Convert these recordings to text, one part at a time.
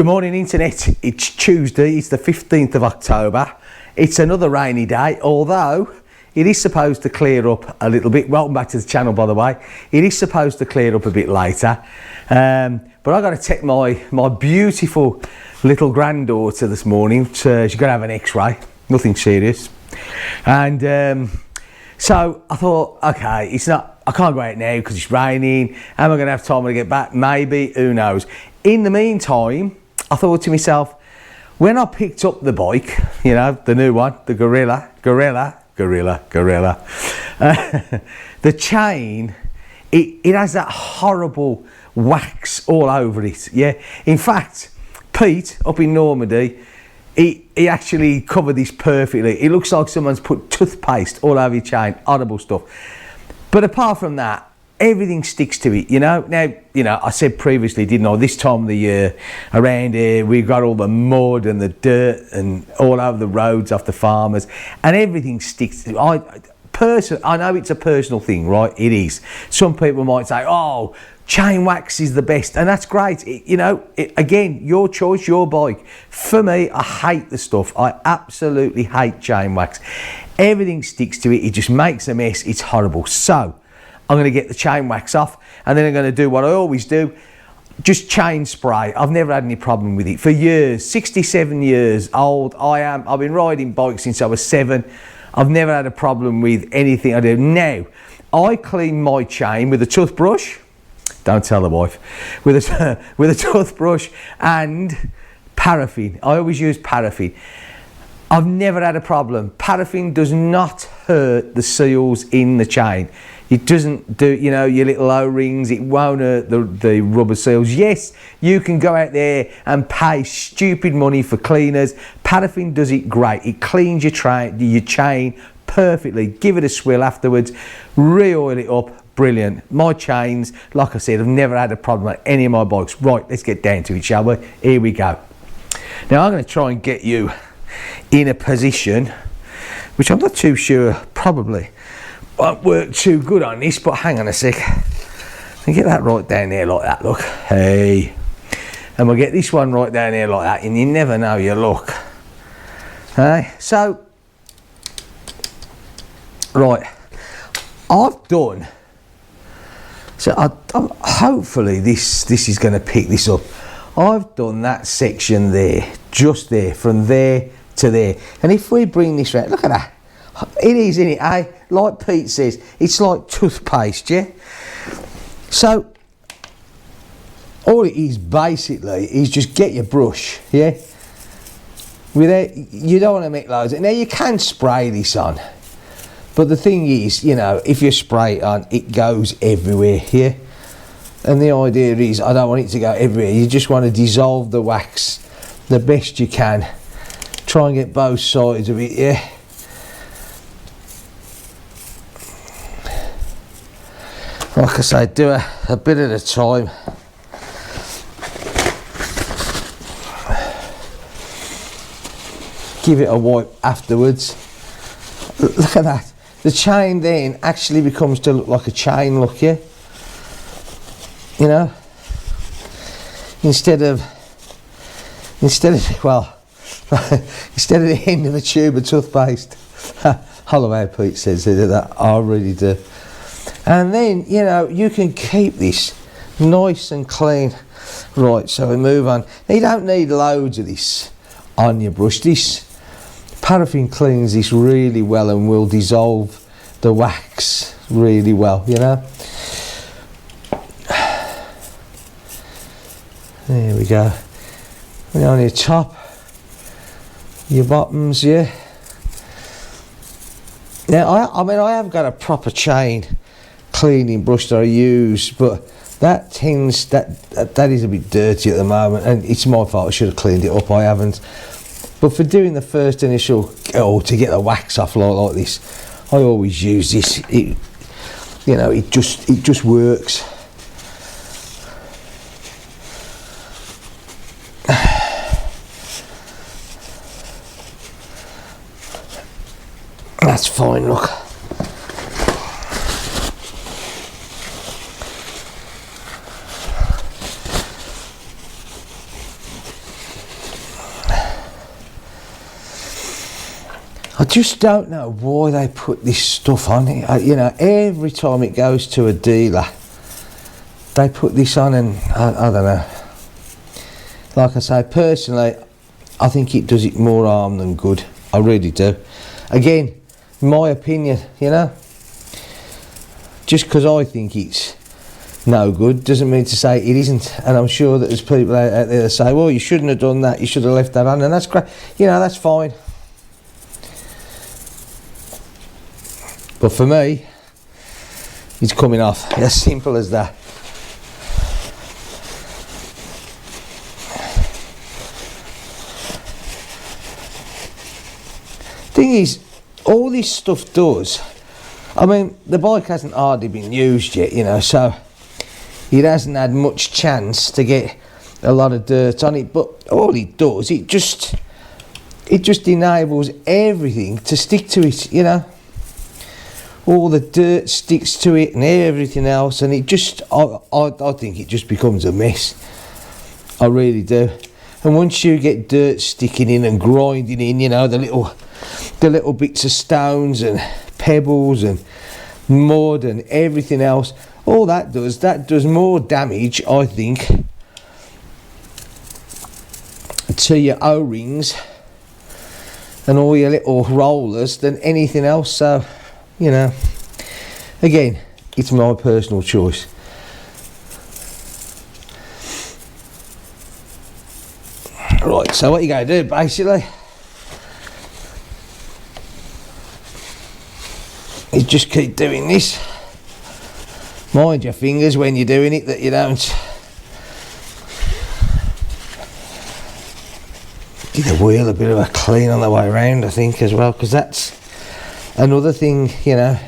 Good morning, internet. It's Tuesday, it's the 15th of October. It's another rainy day, although it is supposed to clear up a little bit. Welcome back to the channel, by the way. It is supposed to clear up a bit later. But I got to take my beautiful little granddaughter this morning. She's got to have an x-ray, nothing serious. And so I thought, okay, I can't go out now because it's raining. Am I going to have time to get back? Maybe, who knows. In the meantime, I thought to myself, when I picked up the bike, you know, the new one, the Gorilla, the chain, it has that horrible wax all over it, yeah. In fact, Pete, up in Normandy, he actually covered this perfectly. It looks like someone's put toothpaste all over your chain, horrible stuff. But apart from that, everything sticks to it, you know. Now, you know, I said previously, didn't I, this time of the year, around here, we've got all the mud and the dirt and all over the roads off the farmers, and everything sticks to it. I know it's a personal thing, right? It is. Some people might say, oh, chain wax is the best, and that's great. Again, your choice, your bike. For me, I hate the stuff. I absolutely hate chain wax. Everything sticks to it. It just makes a mess. It's horrible. So I'm going to get the chain wax off, and then I'm going to do what I always do, just chain spray. I've never had any problem with it. For years, 67 years old I've been riding bikes since I was 7. I've never had a problem with anything I do. Now, I clean my chain with a toothbrush. Don't tell the wife. With a toothbrush and paraffin. I always use paraffin. I've never had a problem. Paraffin does not hurt the seals in the chain. It doesn't do, you know, your little O-rings. It won't hurt the rubber seals. Yes, you can go out there and pay stupid money for cleaners. Paraffin does it great. It cleans your chain perfectly. Give it a swill afterwards. Re-oil it up. Brilliant. My chains, like I said, I've never had a problem with any of my bikes. Right, let's get down to it, shall we? Here we go. Now, I'm going to try and get you in a position, which I'm not too sure probably won't work too good on this, but hang on a sec. And get that right down there like that, look. Hey. And we'll get this one right down there like that, and you never know your luck. Hey, so, right, I've done, so hopefully this is going to pick this up. I've done that section there, just there, from there to there. And if we bring this round, look at that. It is, isn't it, eh? Like Pete says, it's like toothpaste, yeah? So, all it is basically is just get your brush, yeah? You don't want to make loads. Now, you can spray this on. But the thing is, you know, if you spray it on, it goes everywhere, yeah? And the idea is, I don't want it to go everywhere. You just want to dissolve the wax the best you can. Try and get both sides of it, yeah? Like I say, do a bit at a time. Give it a wipe afterwards. Look at that. The chain then actually becomes to look like a chain, look, yeah? You know? Instead of instead of the end of the tube of toothpaste. I love how Pete says that. I really do. And then, you know, you can keep this nice and clean. Right, so we move on. Now, you don't need loads of this on your brush. This paraffin cleans this really well and will dissolve the wax really well, you know. There we go. And on your top, your bottoms, yeah. Now, I have got a proper chain cleaning brush that I use, but that is a bit dirty at the moment, and it's my fault. I should have cleaned it up. I haven't. But for doing the first initial, to get the wax off like this, I always use this. You know, it just works. That's fine, look. I just don't know why they put this stuff on it. You know, every time it goes to a dealer, they put this on, and I don't know. Like I say, personally, I think it does it more harm than good. I really do. Again, my opinion, you know. Just because I think it's no good doesn't mean to say it isn't. And I'm sure that there's people out there that say, well, you shouldn't have done that, you should have left that on, and that's great. You know, that's fine. But for me, it's coming off. As simple as that. Thing is, all this stuff does, I mean, the bike hasn't hardly been used yet, you know, so it hasn't had much chance to get a lot of dirt on it, but all it does, it just enables everything to stick to it, you know. All the dirt sticks to it and everything else, and it just, I think it just becomes a mess. I really do. And once you get dirt sticking in and grinding in, you know, the little bits of stones and pebbles and mud and everything else, all that does more damage, I think, to your O-rings and all your little rollers than anything else. So, you know, again, it's my personal choice. Right, so what you gotta do basically is just keep doing this. Mind your fingers when you're doing it, that you don't give the wheel a bit of a clean on the way around, I think, as well, because that's another thing, you know.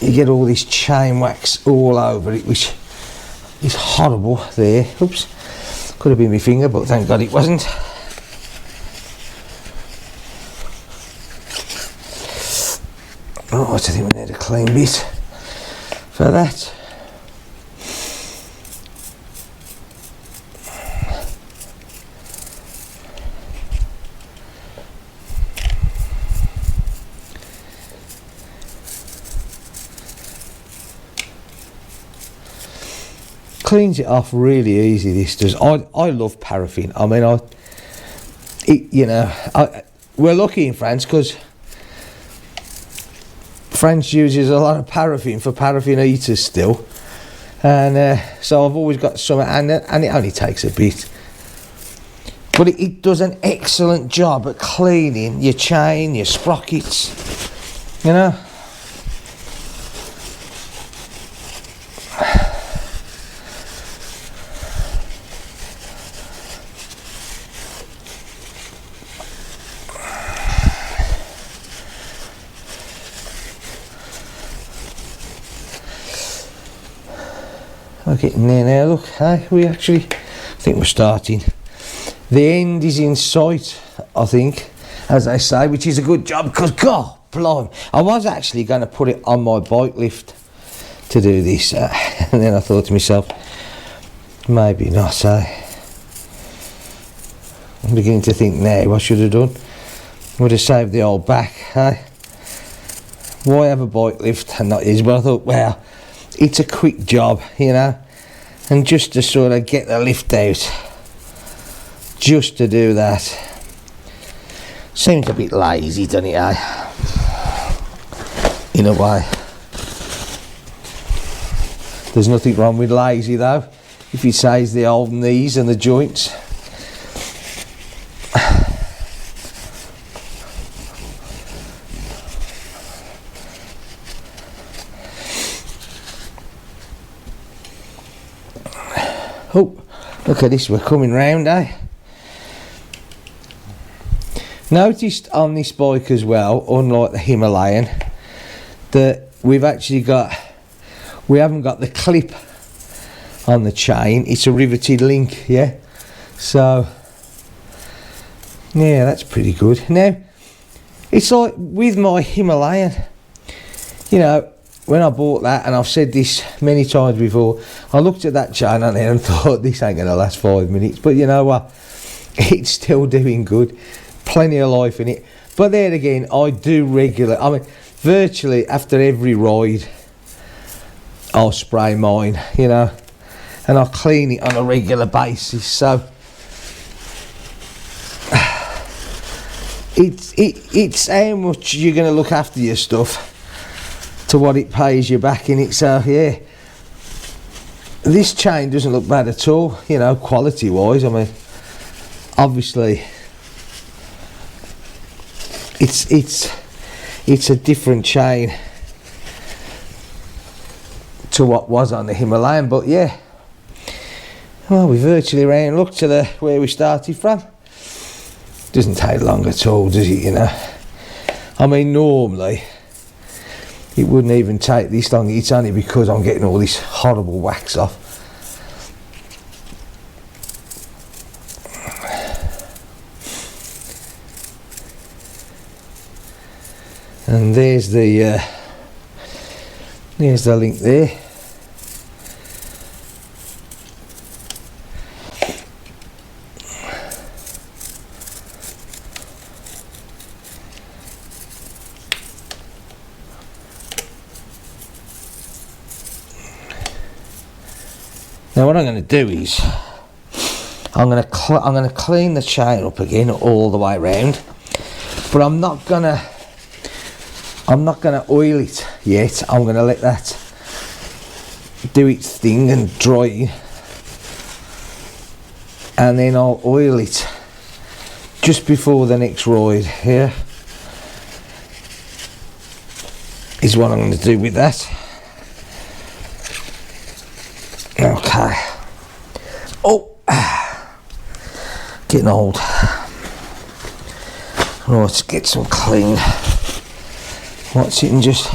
You get all this chain wax all over it, which is horrible there. Oops, could have been my finger, but thank God it wasn't. Right, I think we need a clean bit for that. Cleans it off really easy, this does. I love paraffin. I mean, we're lucky in France because France uses a lot of paraffin for paraffin heaters still, and so I've always got some, and it only takes a bit, but it does an excellent job at cleaning your chain, your sprockets, you know. We're getting there now, look, hey, I think we're starting. The end is in sight, I think, as I say, which is a good job, because, God, blimey, I was actually going to put it on my bike lift to do this, and then I thought to myself, maybe not, I'm beginning to think now what I should have done. Would have saved the old back, Why have a bike lift and not use? But I thought, well, it's a quick job, you know, and just to sort of get the lift out, just to do that, seems a bit lazy, doesn't it, in a way. There's nothing wrong with lazy though, if it saves the old knees and the joints. Oh, look at this, we're coming round, Noticed on this bike as well, unlike the Himalayan, that we haven't got the clip on the chain, it's a riveted link, yeah? So, yeah, that's pretty good. Now, it's like with my Himalayan, you know, when I bought that, and I've said this many times before, I looked at that chain on there and thought, this ain't going to last 5 minutes. But you know what? It's still doing good. plenty of life in it. But then again, I do regular. I mean, virtually after every ride, I'll spray mine, you know, and I'll clean it on a regular basis. So it's how much you're going to look after your stuff to what it pays you back in it. So yeah, this chain doesn't look bad at all, you know, quality wise. I mean, obviously it's a different chain to what was on the Himalayan, but yeah, well, we virtually ran, look to the where we started from. Doesn't take long at all, does it, you know? I mean, normally it wouldn't even take this long. It's only because I'm getting all this horrible wax off. And there's the link there. Now what I'm going to do is I'm going to clean the chain up again all the way around, but I'm not going to oil it yet. I'm going to let that do its thing and dry, and then I'll oil it just before the next ride. Here is what I'm going to do with that. Okay. Oh, getting old. Right, let's get some clean. Watch it and just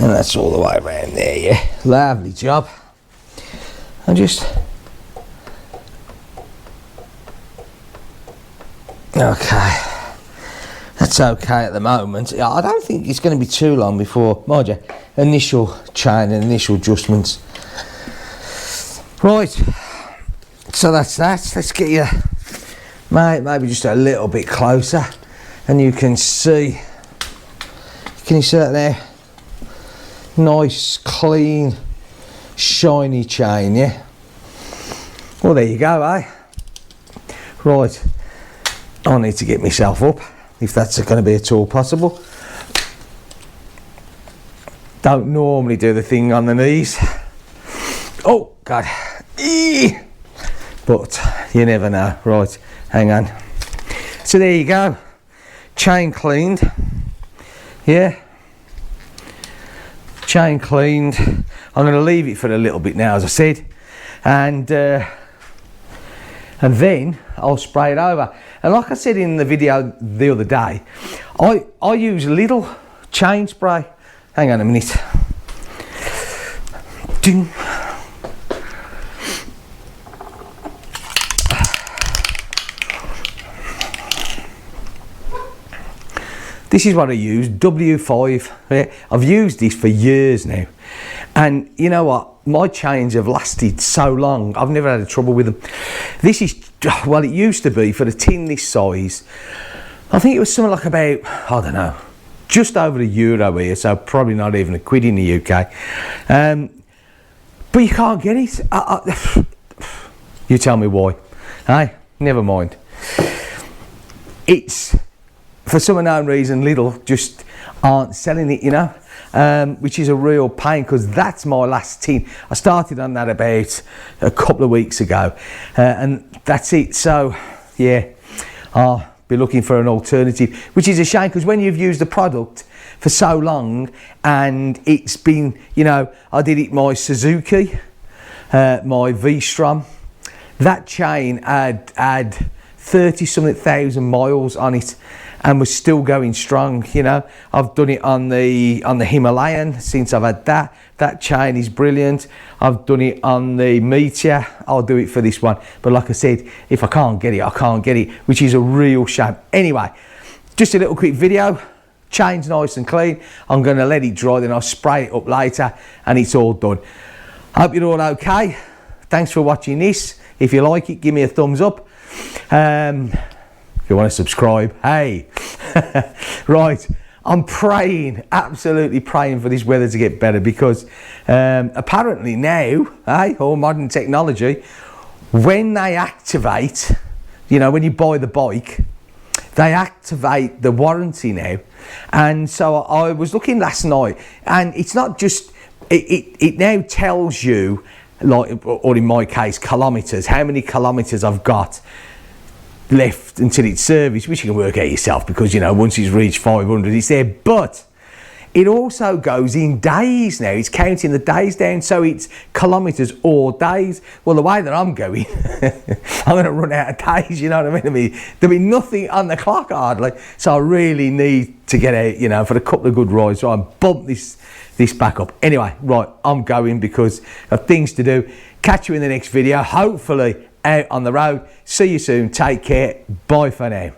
and that's all the way around there, yeah. Lovely job. I just... Okay. That's okay at the moment. I don't think it's going to be too long before, mind you, initial chain and initial adjustments. Right. So that's that. Let's get you, mate, maybe just a little bit closer. And you can see... Can you see that there? Nice, clean, shiny chain, yeah? Well, there you go, eh? Right, I need to get myself up, if that's going to be at all possible. Don't normally do the thing on the knees. Oh, God. Eee! But you never know. Right, hang on. So there you go. Chain cleaned. Yeah. Chain cleaned. I'm going to leave it for a little bit now, as I said, and then I'll spray it over. And like I said in the video the other day, I use little chain spray. Hang on a minute. Ding. This is what I use, W5. Yeah, I've used this for years now. And you know what? My chains have lasted so long. I've never had trouble with them. This is, well, it used to be for a tin this size. I think it was something like about, I don't know, just over €1 here, so probably not even £1 in the UK. But you can't get it. You tell me why. Hey, never mind. It's... For some unknown reason, Lidl just aren't selling it, you know, which is a real pain, because that's my last tin. I started on that about a couple of weeks ago, and that's it. So, yeah, I'll be looking for an alternative, which is a shame, because when you've used the product for so long, and it's been, you know, I did it my Suzuki, my V-Strom, that chain had 30 something thousand miles on it and was still going strong. You know, I've done it on the Himalayan since I've had that chain is brilliant. I've done it on the Meteor, I'll do it for this one, but like I said, if I can't get it, I can't get it, which is a real shame. Anyway, just a little quick video. Chain's nice and clean. I'm going to let it dry, then I'll spray it up later and it's all done. Hope you're all okay. Thanks for watching this. If you like it, give me a thumbs up. If you want to subscribe, hey. Right, I'm praying, absolutely praying for this weather to get better, because apparently now, hey, all modern technology, when they activate, you know, when you buy the bike, they activate the warranty now. And so I was looking last night, and it's not just, it now tells you, like, or in my case, kilometres, how many kilometres I've got left until it's serviced, which you can work out yourself, because, you know, once it's reached 500, it's there. But it also goes in days now. It's counting the days down, so it's kilometres or days. Well, the way that I'm going, I'm going to run out of days, you know what I mean? There'll be nothing on the clock hardly. So I really need to get out, you know, for a couple of good rides, so I bump this back up. Anyway, right, I'm going because I've things to do. Catch you in the next video, hopefully out on the road. See you soon. Take care. Bye for now.